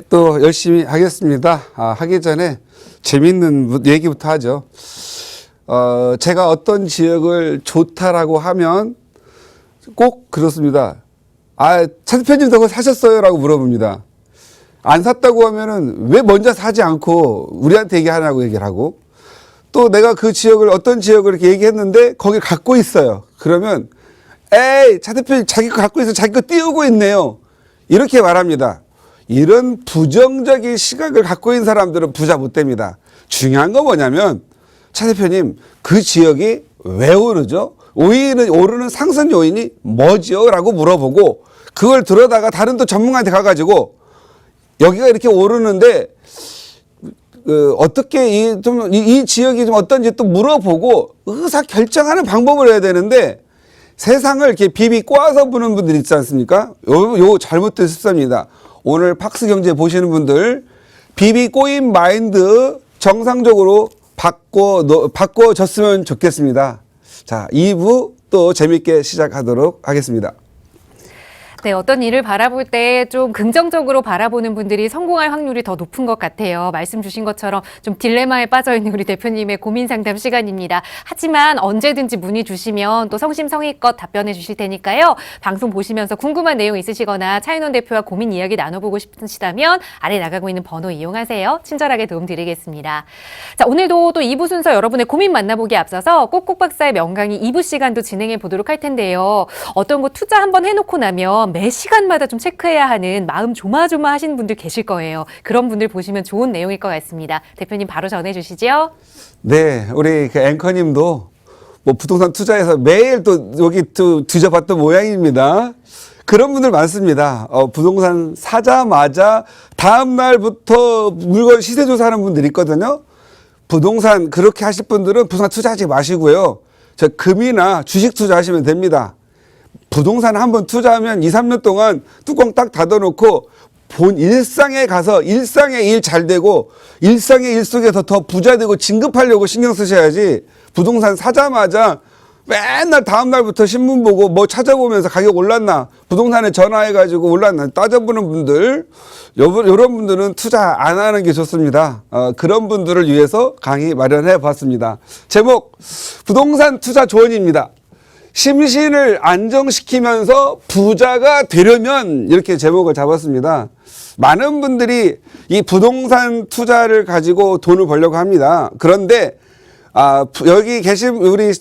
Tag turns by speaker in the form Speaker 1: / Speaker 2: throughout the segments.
Speaker 1: 또 열심히 하겠습니다. 하기 전에 재밌는 얘기부터 하죠. 제가 어떤 지역을 좋다라고 하면 꼭 그렇습니다. 차 대표님 그거 사셨어요? 라고 물어봅니다. 안 샀다고 하면은 왜 먼저 사지 않고 우리한테 얘기하냐고 얘기를 하고, 또 내가 그 지역을 어떤 지역을 이렇게 얘기했는데 거길 갖고 있어요. 그러면 에이, 차 대표님 자기 거 갖고 있어, 자기 거 띄우고 있네요. 이렇게 말합니다. 이런 부정적인 시각을 갖고 있는 사람들은 부자 못 됩니다. 중요한 건 뭐냐면, 차 대표님 그 지역이 왜 오르죠? 오르는 상승 요인이 뭐지요? 라고 물어보고, 그걸 들어다가 다른 또 전문가한테 가가지고 여기가 이렇게 오르는데 어떻게 이 지역이 좀 어떤지 또 물어보고 의사 결정하는 방법을 해야 되는데, 세상을 이렇게 비비 꼬아서 보는 분들 있지 않습니까? 요 잘못된 습관입니다. 오늘 팍스경제 보시는 분들, 비비 꼬인 마인드 정상적으로 바꿔줬으면 좋겠습니다. 자, 2부 또 재밌게 시작하도록 하겠습니다.
Speaker 2: 네, 어떤 일을 바라볼 때 좀 긍정적으로 바라보는 분들이 성공할 확률이 더 높은 것 같아요. 말씀 주신 것처럼 좀 딜레마에 빠져 있는 우리 대표님의 고민 상담 시간입니다. 하지만 언제든지 문의 주시면 또 성심성의껏 답변해 주실 테니까요. 방송 보시면서 궁금한 내용 있으시거나 차인원 대표와 고민 이야기 나눠보고 싶으시다면 아래 나가고 있는 번호 이용하세요. 친절하게 도움 드리겠습니다. 자, 오늘도 또 2부 순서 여러분의 고민 만나보기에 앞서서 꼭꼭 박사의 명강의 2부 시간도 진행해 보도록 할 텐데요. 어떤 거 투자 한번 해놓고 나면 매 시간마다 좀 체크해야 하는 마음 조마조마하시는 분들 계실 거예요. 그런 분들 보시면 좋은 내용일 것 같습니다. 대표님 바로 전해주시죠.
Speaker 1: 네, 우리 그 앵커님도 뭐 부동산 투자해서 매일 또 여기 또 뒤져봤던 모양입니다. 그런 분들 많습니다. 부동산 사자마자 다음 날부터 물건 시세 조사하는 분들이 있거든요. 부동산 그렇게 하실 분들은 부동산 투자하지 마시고요. 저 금이나 주식 투자하시면 됩니다. 부동산 한번 투자하면 2, 3년 동안 뚜껑 딱 닫아놓고 본 일상에 가서 일상의 일 잘 되고 일상의 일 속에서 더 부자 되고 진급하려고 신경 쓰셔야지, 부동산 사자마자 맨날 다음 날부터 신문 보고 뭐 찾아보면서 가격 올랐나, 부동산에 전화해가지고 올랐나 따져보는 분들, 이런 분들은 투자 안 하는 게 좋습니다. 그런 분들을 위해서 강의 마련해 봤습니다. 제목, 부동산 투자 조언입니다. 심신을 안정시키면서 부자가 되려면, 이렇게 제목을 잡았습니다. 많은 분들이 이 부동산 투자를 가지고 돈을 벌려고 합니다. 그런데 여기 계신 우리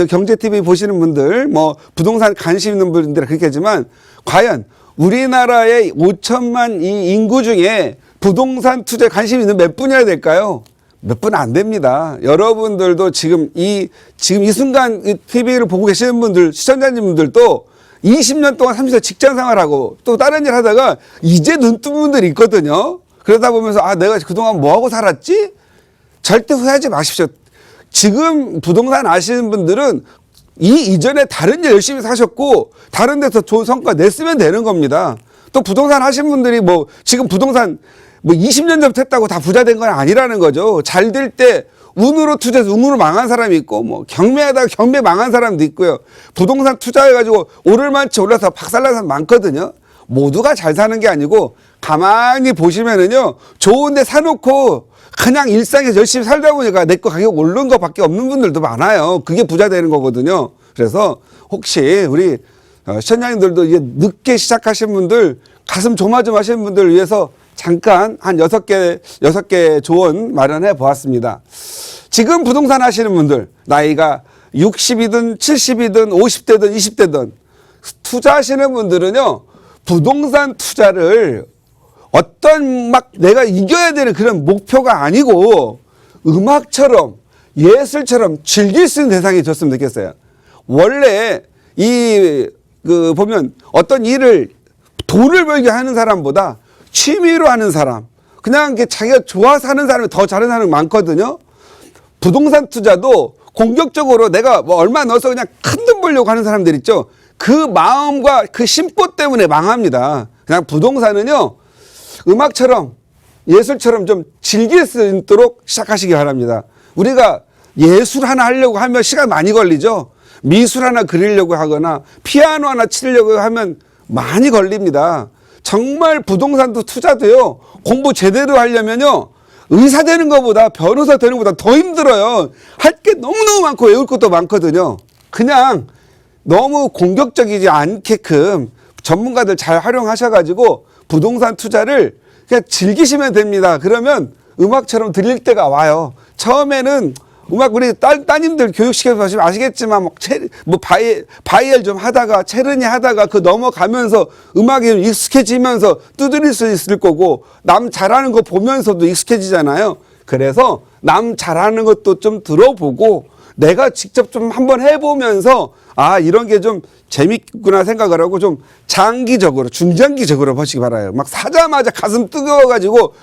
Speaker 1: 경제TV 보시는 분들, 뭐 부동산 관심 있는 분들은 그렇겠지만, 과연 우리나라의 5천만 이 인구 중에 부동산 투자에 관심 있는 몇 분이어야 될까요? 몇 분 안 됩니다. 여러분들도 지금 이 순간 TV를 보고 계시는 분들, 시청자님들도 20년 동안 30년 직장 생활하고 또 다른 일 하다가 이제 눈 뜬 분들이 있거든요. 그러다 보면서 내가 그동안 뭐하고 살았지? 절대 후회하지 마십시오. 지금 부동산 아시는 분들은 이전에 다른 일 열심히 사셨고 다른 데서 좋은 성과 냈으면 되는 겁니다. 또 부동산 하신 분들이 뭐 지금 부동산 20년 전부터 했다고 다 부자 된 건 아니라는 거죠. 잘 될 때 운으로 투자해서 운으로 망한 사람이 있고, 뭐 경매하다가 경매 망한 사람도 있고요. 부동산 투자해가지고 오를만치 올라서 박살난 사람 많거든요. 모두가 잘 사는 게 아니고, 가만히 보시면은요, 좋은데 사놓고 그냥 일상에서 열심히 살다 보니까 내 거 가격 오른 것밖에 없는 분들도 많아요. 그게 부자 되는 거거든요. 그래서 혹시 우리 시청자님들도 이제 늦게 시작하신 분들, 가슴 조마조마하시는 분들을 위해서 잠깐 한 6개 조언 마련해 보았습니다. 지금 부동산 하시는 분들, 나이가 60이든 70이든 50대든 20대든 투자하시는 분들은요, 부동산 투자를 어떤 내가 이겨야 되는 그런 목표가 아니고 음악처럼 예술처럼 즐길 수 있는 대상이 줬으면 좋겠어요. 원래 보면 어떤 일을 돈을 벌게 하는 사람보다 취미로 하는 사람, 그냥 자기가 좋아서 하는 사람이 더 잘하는 사람이 많거든요. 부동산 투자도 공격적으로 내가 뭐 얼마 넣어서 그냥 큰 돈 벌려고 하는 사람들 있죠. 그 마음과 그 심보 때문에 망합니다. 그냥 부동산은요, 음악처럼 예술처럼 좀 즐길 수 있도록 시작하시기 바랍니다. 우리가 예술 하나 하려고 하면 시간 많이 걸리죠. 미술 하나 그리려고 하거나 피아노 하나 치려고 하면 많이 걸립니다. 정말 부동산도 투자도요. 공부 제대로 하려면요. 의사 되는 것보다 변호사 되는 것보다 더 힘들어요. 할 게 너무너무 많고 외울 것도 많거든요. 그냥 너무 공격적이지 않게끔 전문가들 잘 활용하셔가지고 부동산 투자를 그냥 즐기시면 됩니다. 그러면 음악처럼 들릴 때가 와요. 처음에는 음악 우리 따님들 교육시켜서 보시면 아시겠지만 뭐 바이엘 좀 하다가 체르니 하다가 그 넘어가면서 음악에 익숙해지면서 두드릴 수 있을 거고 남 잘하는 거 보면서도 익숙해지잖아요. 그래서 남 잘하는 것도 좀 들어보고 내가 직접 좀 한번 해보면서 아 이런 게 좀 재밌구나 생각을 하고 좀 장기적으로 중장기적으로 보시기 바라요. 막 사자마자 가슴 뜨거워가지고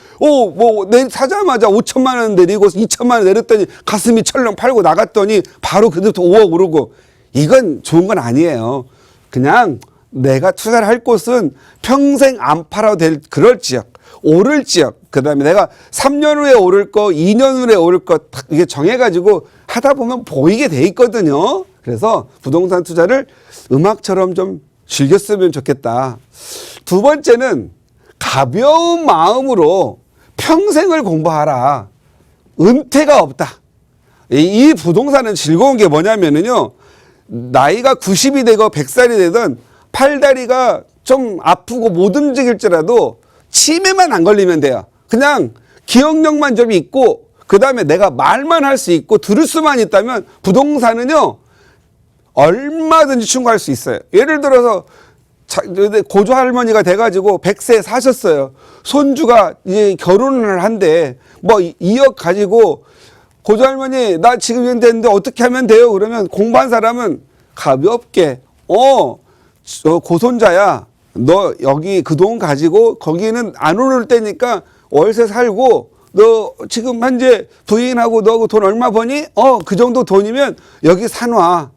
Speaker 1: 사자마자 5천만 원 내리고 2천만 원 내렸더니 가슴이 철렁 팔고 나갔더니 바로 그때부터 5억 오르고 이건 좋은 건 아니에요. 그냥 내가 투자를 할 곳은 평생 안 팔아도 될 그럴 지역, 오를 지역, 그 다음에 내가 3년 후에 오를 거, 2년 후에 오를 거 이게 정해가지고 하다 보면 보이게 돼 있거든요. 그래서 부동산 투자를 음악처럼 좀 즐겼으면 좋겠다. 두 번째는 가벼운 마음으로 평생을 공부하라. 은퇴가 없다. 이 부동산은 즐거운 게 뭐냐면요. 나이가 90이 되고 100살이 되든 팔다리가 좀 아프고 못 움직일지라도 치매만 안 걸리면 돼요. 그냥 기억력만 좀 있고 그 다음에 내가 말만 할 수 있고 들을 수만 있다면 부동산은요. 얼마든지 충고할 수 있어요. 예를 들어서 고조 할머니가 돼가지고 100세 사셨어요. 손주가 이제 결혼을 한대. 뭐 2억 가지고 고조 할머니 나 지금 이런 됐는데 어떻게 하면 돼요? 그러면 공부한 사람은 가볍게 저 고손자야. 너 여기 그 돈 가지고 거기는 안 오를 때니까 월세 살고 너 지금 현재 부인하고 너 돈 얼마 버니? 그 정도 돈이면 여기 사놔.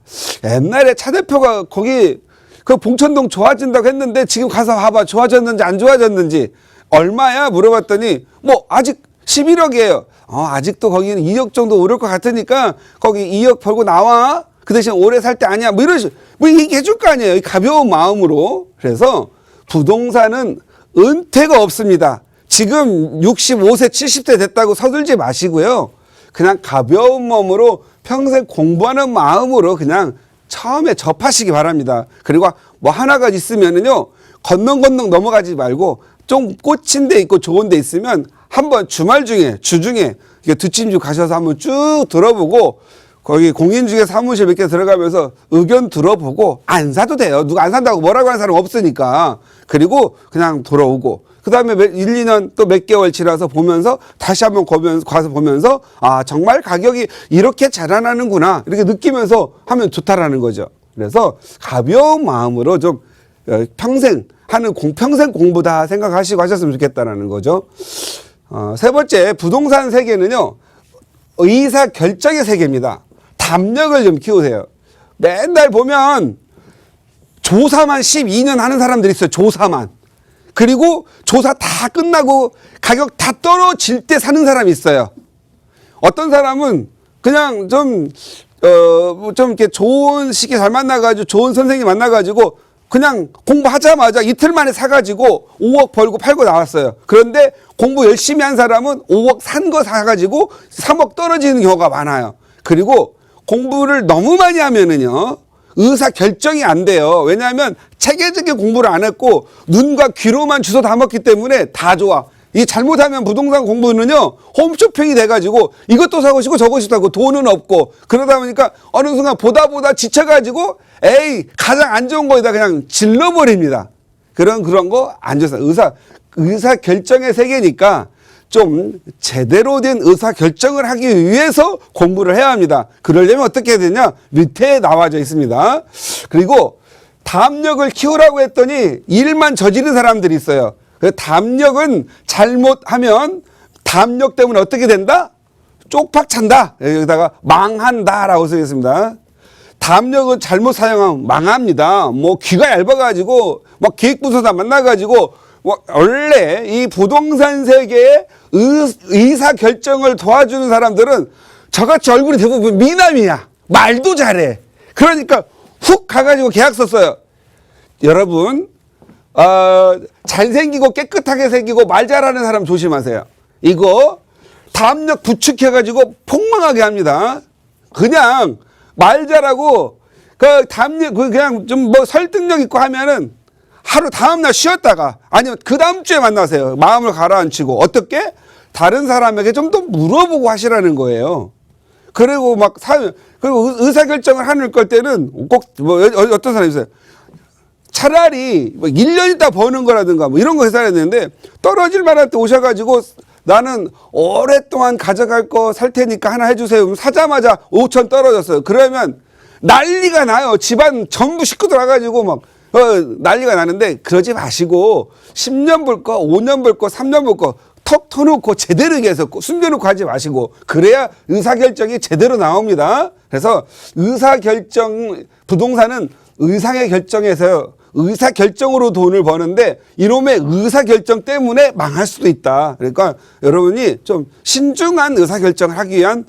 Speaker 1: 옛날에 차 대표가 거기 그 봉천동 좋아진다고 했는데 지금 가서 봐봐. 좋아졌는지 안 좋아졌는지. 얼마야? 물어봤더니 뭐 아직 11억이에요. 아직도 거기는 2억 정도 오를 것 같으니까 거기 2억 벌고 나와. 그 대신 오래 살 때 아니야. 뭐 이런 식으로 뭐 얘기해 줄 거 아니에요. 가벼운 마음으로. 그래서 부동산은 은퇴가 없습니다. 지금 65세, 70대 됐다고 서둘지 마시고요. 그냥 가벼운 몸으로 평생 공부하는 마음으로 그냥 처음에 접하시기 바랍니다. 그리고 뭐 하나가 있으면은요, 건능 넘어가지 말고 좀 꽂힌 데 있고 좋은 데 있으면 한번 주말 중에, 주중에 뒷짐집 가셔서 한번 쭉 들어보고 거기 공인중개 사무실 몇 개 들어가면서 의견 들어보고 안 사도 돼요. 누가 안 산다고 뭐라고 하는 사람 없으니까. 그리고 그냥 돌아오고 그 다음에 1, 2년 또 몇 개월 지나서 보면서 다시 한번 가서 보면서 아 정말 가격이 이렇게 자라나는구나 이렇게 느끼면서 하면 좋다라는 거죠. 그래서 가벼운 마음으로 좀 평생 공부다 생각하시고 하셨으면 좋겠다라는 거죠. 세 번째 부동산 세계는요. 의사 결정의 세계입니다. 담력을 좀 키우세요. 맨날 보면 조사만 12년 하는 사람들이 있어요. 조사만. 그리고 조사 다 끝나고 가격 다 떨어질 때 사는 사람이 있어요. 어떤 사람은 그냥 좀 이렇게 좋은 시기 잘 만나가지고 좋은 선생님 만나가지고 그냥 공부하자마자 이틀 만에 사가지고 5억 벌고 팔고 나왔어요. 그런데 공부 열심히 한 사람은 5억 산 거 사가지고 3억 떨어지는 경우가 많아요. 그리고 공부를 너무 많이 하면은요, 의사 결정이 안 돼요. 왜냐하면 체계적인 공부를 안 했고 눈과 귀로만 주워 담았기 때문에 다 좋아. 이 잘못하면 부동산 공부는요, 홈쇼핑이 돼가지고 이것도 사고 싶고 저것도 사고 돈은 없고 그러다 보니까 어느 순간 보다 지쳐가지고 가장 안 좋은 거에다 그냥 질러버립니다. 그런 거 안 좋아요. 의사 결정의 세계니까 좀 제대로 된 의사 결정을 하기 위해서 공부를 해야 합니다. 그러려면 어떻게 해야 되냐? 밑에 나와져 있습니다. 그리고 담력을 키우라고 했더니 일만 저지른 사람들이 있어요. 그 담력은 잘못하면 담력 때문에 어떻게 된다? 쪽박 찬다. 여기다가 망한다라고 쓰겠습니다. 담력은 잘못 사용하면 망합니다. 뭐 귀가 얇아가지고 막 기획부서다 만나가지고 원래 이 부동산 세계의 의사 결정을 도와주는 사람들은 저같이 얼굴이 대부분 미남이야. 말도 잘해. 그러니까 훅 가가지고 계약서 써요. 여러분 잘생기고 깨끗하게 생기고 말 잘하는 사람 조심하세요. 이거 담력 부축해가지고 폭망하게 합니다. 그냥 말 잘하고 그 담력 그냥 좀 뭐 설득력 있고 하면은 하루 다음날 쉬었다가 아니면 그 다음 주에 만나세요. 마음을 가라앉히고 어떻게 다른 사람에게 좀 더 물어보고 하시라는 거예요. 그리고 그리고 의사결정을 하는 걸 때는 꼭 뭐 어떤 사람이 있어요. 차라리 뭐 1년 있다 버는 거라든가 뭐 이런 거 해서 해야 되는데 떨어질 만할 때 오셔가지고 나는 오랫동안 가져갈 거 살 테니까 하나 해주세요. 사자마자 5천 떨어졌어요. 그러면 난리가 나요. 집안 전부 식구들 와가지고 막 난리가 나는데 그러지 마시고 10년 볼 거, 5년 볼 거, 3년 볼 거 턱 터놓고 제대로 얘기해서 숨겨놓고 하지 마시고 그래야 의사결정이 제대로 나옵니다. 그래서 부동산은 의상의 결정에서 의사결정으로 돈을 버는데 이놈의 의사결정 때문에 망할 수도 있다. 그러니까 여러분이 좀 신중한 의사결정을 하기 위한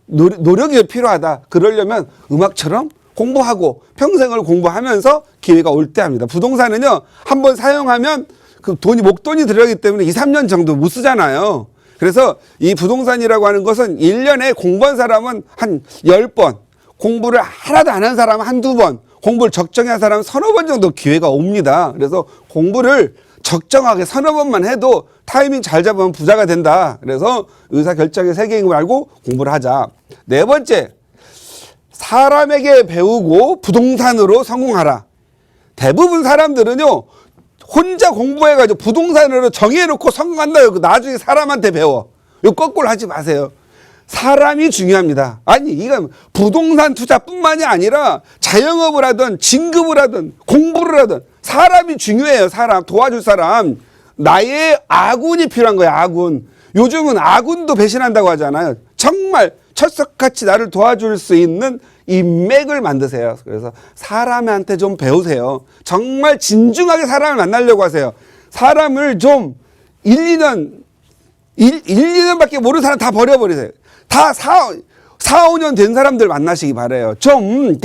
Speaker 1: 노력이 필요하다. 그러려면 음악처럼 공부하고 평생을 공부하면서 기회가 올 때 합니다. 부동산은요, 한번 사용하면 그 돈이 목돈이 들어가기 때문에 2, 3년 정도 못 쓰잖아요. 그래서 이 부동산이라고 하는 것은 1년에 공부한 사람은 한 10번, 공부를 하나도 안 한 사람은 한두 번, 공부를 적정히 한 사람은 서너 번 정도 기회가 옵니다. 그래서 공부를 적정하게 서너 번만 해도 타이밍 잘 잡으면 부자가 된다. 그래서 의사결정의 세계인 걸 알고 공부를 하자. 네 번째, 사람에게 배우고 부동산으로 성공하라. 대부분 사람들은요, 혼자 공부해가지고 부동산으로 정해놓고 성공한다. 나중에 사람한테 배워. 이거 거꾸로 하지 마세요. 사람이 중요합니다. 아니, 이건 부동산 투자뿐만이 아니라 자영업을 하든 진급을 하든 공부를 하든 사람이 중요해요. 사람, 도와줄 사람. 나의 아군이 필요한 거예요. 아군. 요즘은 아군도 배신한다고 하잖아요. 정말 철석같이 나를 도와줄 수 있는 인맥을 만드세요. 그래서 사람한테 좀 배우세요. 정말 진중하게 사람을 만나려고 하세요. 사람을 좀 1, 2년밖에 모르는 사람 다 버려버리세요. 다 4, 5년 된 사람들 만나시기 바래요. 좀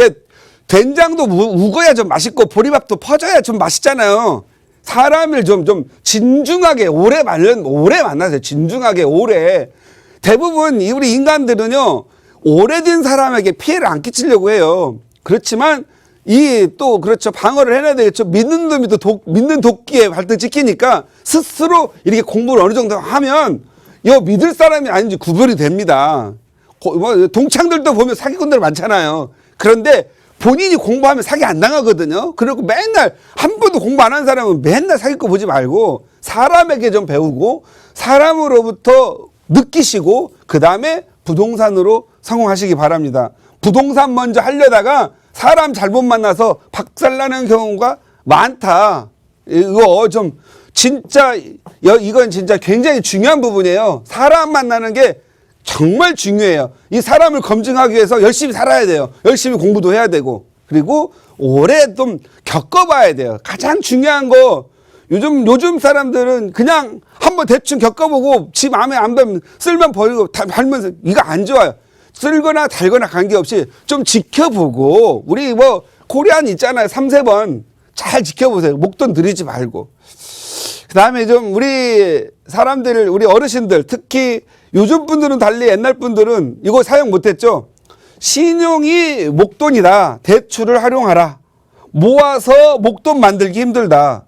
Speaker 1: 된장도 우거야 좀 맛있고 보리밥도 퍼져야 좀 맛있잖아요. 사람을 좀 진중하게 오래 만나세요. 진중하게 오래. 대부분 우리 인간들은요, 오래된 사람에게 피해를 안 끼치려고 해요. 그렇지만 그렇죠. 방어를 해내야 되겠죠. 믿는 놈이 믿는 도끼에 발등 찍히니까 스스로 이렇게 공부를 어느 정도 하면 믿을 사람이 아닌지 구별이 됩니다. 동창들도 보면 사기꾼들 많잖아요. 그런데 본인이 공부하면 사기 안 당하거든요. 그리고 맨날 한 번도 공부 안 한 사람은 맨날 사기꾼 보지 말고 사람에게 좀 배우고 사람으로부터 느끼시고 그 다음에 부동산으로 성공하시기 바랍니다. 부동산 먼저 하려다가 사람 잘못 만나서 박살나는 경우가 많다. 이건 진짜 굉장히 중요한 부분이에요. 사람 만나는 게 정말 중요해요. 이 사람을 검증하기 위해서 열심히 살아야 돼요. 열심히 공부도 해야 되고. 그리고 오래 좀 겪어봐야 돼요. 가장 중요한 거, 요즘 사람들은 그냥 한번 대충 겪어보고 지 마음에 안 들면 쓸면 버리고 달면서 이거 안 좋아요. 쓸거나 달거나 관계없이 좀 지켜보고, 우리 코리안 있잖아요. 3, 4번 잘 지켜보세요. 목돈 들이지 말고. 그 다음에 좀 우리 어르신들, 특히 요즘 분들은 달리 옛날 분들은 이거 사용 못했죠. 신용이 목돈이다. 대출을 활용하라. 모아서 목돈 만들기 힘들다.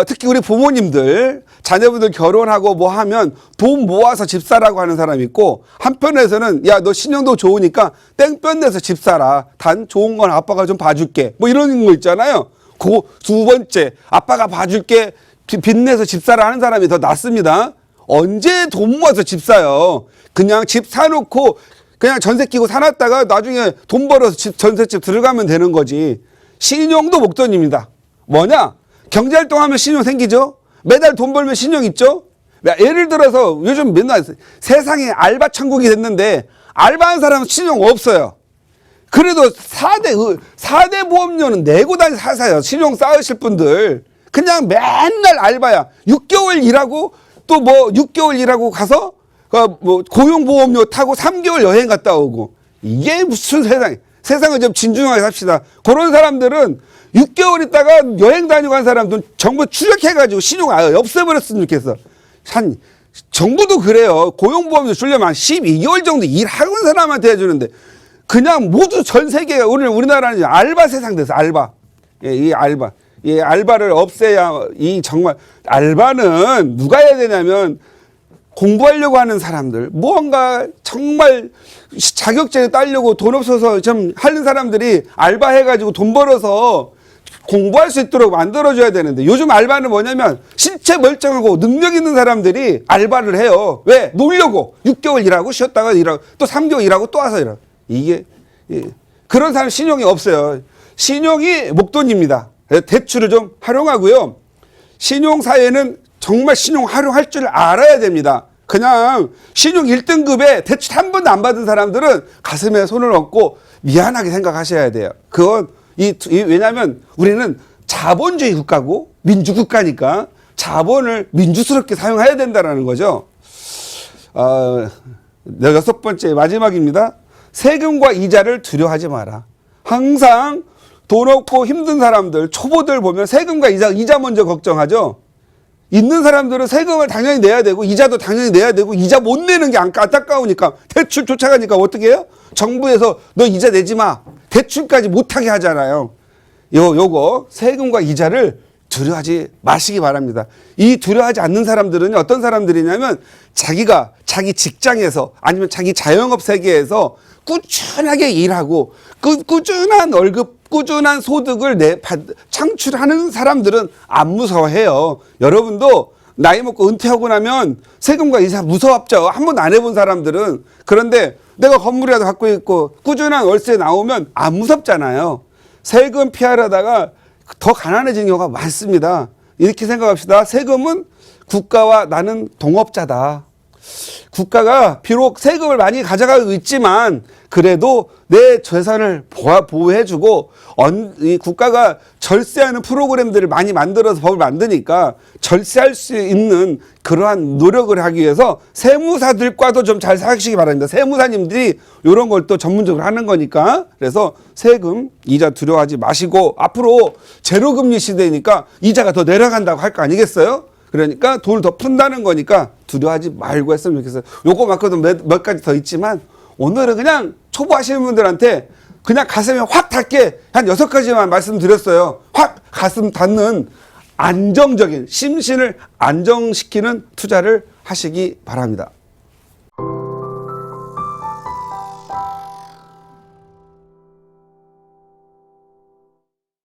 Speaker 1: 특히 우리 부모님들, 자녀분들 결혼하고 뭐 하면 돈 모아서 집 사라고 하는 사람이 있고, 한편에서는 야, 너 신용도 좋으니까 땡볕 내서 집 사라. 단 좋은 건 아빠가 좀 봐줄게. 뭐 이런 거 있잖아요. 그 두 번째, 아빠가 봐줄게. 빚내서 집 사라 하는 사람이 더 낫습니다. 언제 돈 모아서 집 사요? 그냥 집 사놓고 그냥 전세 끼고 사놨다가 나중에 돈 벌어서 전셋집 들어가면 되는 거지. 신용도 목돈입니다. 뭐냐? 경제활동하면 신용 생기죠? 매달 돈 벌면 신용 있죠? 예를 들어서 요즘 맨날 세상에 알바 천국이 됐는데 알바한 사람은 신용 없어요. 그래도 4대 보험료는 내고 사세요. 신용 쌓으실 분들. 그냥 맨날 알바야. 6개월 일하고 또 6개월 일하고 가서 고용보험료 타고 3개월 여행 갔다 오고. 이게 무슨 세상에. 세상을 좀 진중하게 삽시다. 그런 사람들은 6개월 있다가 여행 다니고 한 사람들은 정부 추적해가지고 신용 아예 없애버렸으면 좋겠어. 한 정부도 그래요. 고용보험도 주려면 한 12개월 정도 일하는 사람한테 해주는데 그냥 모두 전 세계가 오늘 우리나라는 알바 세상 돼서 알바. 예, 이 알바. 이 알바를 없애야 이 정말 알바는 누가 해야 되냐면 공부하려고 하는 사람들, 무언가 정말 자격증을 따려고 돈 없어서 좀 하는 사람들이 알바해가지고 돈 벌어서 공부할 수 있도록 만들어줘야 되는데 요즘 알바는 뭐냐면 신체 멀쩡하고 능력 있는 사람들이 알바를 해요. 왜? 놀려고. 6개월 일하고 쉬었다가 일하고 또 3개월 일하고 또 와서 일하고. 이게 그런 사람 신용이 없어요. 신용이 목돈입니다. 대출을 좀 활용하고요. 신용사회는 정말 신용 활용할 줄 알아야 됩니다. 그냥 신용 1등급에 대출 한 번도 안 받은 사람들은 가슴에 손을 얹고 미안하게 생각하셔야 돼요. 그건 왜냐하면 우리는 자본주의 국가고 민주국가니까 자본을 민주스럽게 사용해야 된다는 거죠. 6번째 마지막입니다. 세금과 이자를 두려워하지 마라. 항상 돈 없고 힘든 사람들, 초보들 보면 세금과 이자 먼저 걱정하죠. 있는 사람들은 세금을 당연히 내야 되고 이자도 당연히 내야 되고 이자 못 내는 게 안타까우니까 대출 쫓아가니까 어떻게 해요? 정부에서 너 이자 내지 마. 대출까지 못하게 하잖아요. 요거 세금과 이자를 두려워하지 마시기 바랍니다. 이 두려워하지 않는 사람들은 어떤 사람들이냐면 자기가 자기 직장에서 아니면 자기 자영업 세계에서 꾸준하게 일하고 꾸준한 월급, 꾸준한 소득을 창출하는 사람들은 안 무서워해요. 여러분도 나이 먹고 은퇴하고 나면 세금과 이자 무서웠죠. 한 번도 안 해본 사람들은. 그런데 내가 건물이라도 갖고 있고 꾸준한 월세 나오면 안 무섭잖아요. 세금 피하려다가 더 가난해지는 경우가 많습니다. 이렇게 생각합시다. 세금은 국가와 나는 동업자다. 국가가 비록 세금을 많이 가져가고 있지만 그래도 내 재산을 보호해주고 이 국가가 절세하는 프로그램들을 많이 만들어서 법을 만드니까 절세할 수 있는 그러한 노력을 하기 위해서 세무사들과도 좀 잘 사시기 바랍니다. 세무사님들이 이런 걸 또 전문적으로 하는 거니까. 그래서 세금, 이자 두려워하지 마시고 앞으로 제로금리 시대니까 이자가 더 내려간다고 할 거 아니겠어요? 그러니까 돈을 더 푼다는 거니까 두려워하지 말고 했으면 좋겠어요. 요거만큼도 몇 가지 더 있지만 오늘은 그냥 초보 하시는 분들한테 그냥 가슴에 확 닿게 한 6가지만 말씀드렸어요. 확 가슴 닿는 안정적인 심신을 안정시키는 투자를 하시기 바랍니다.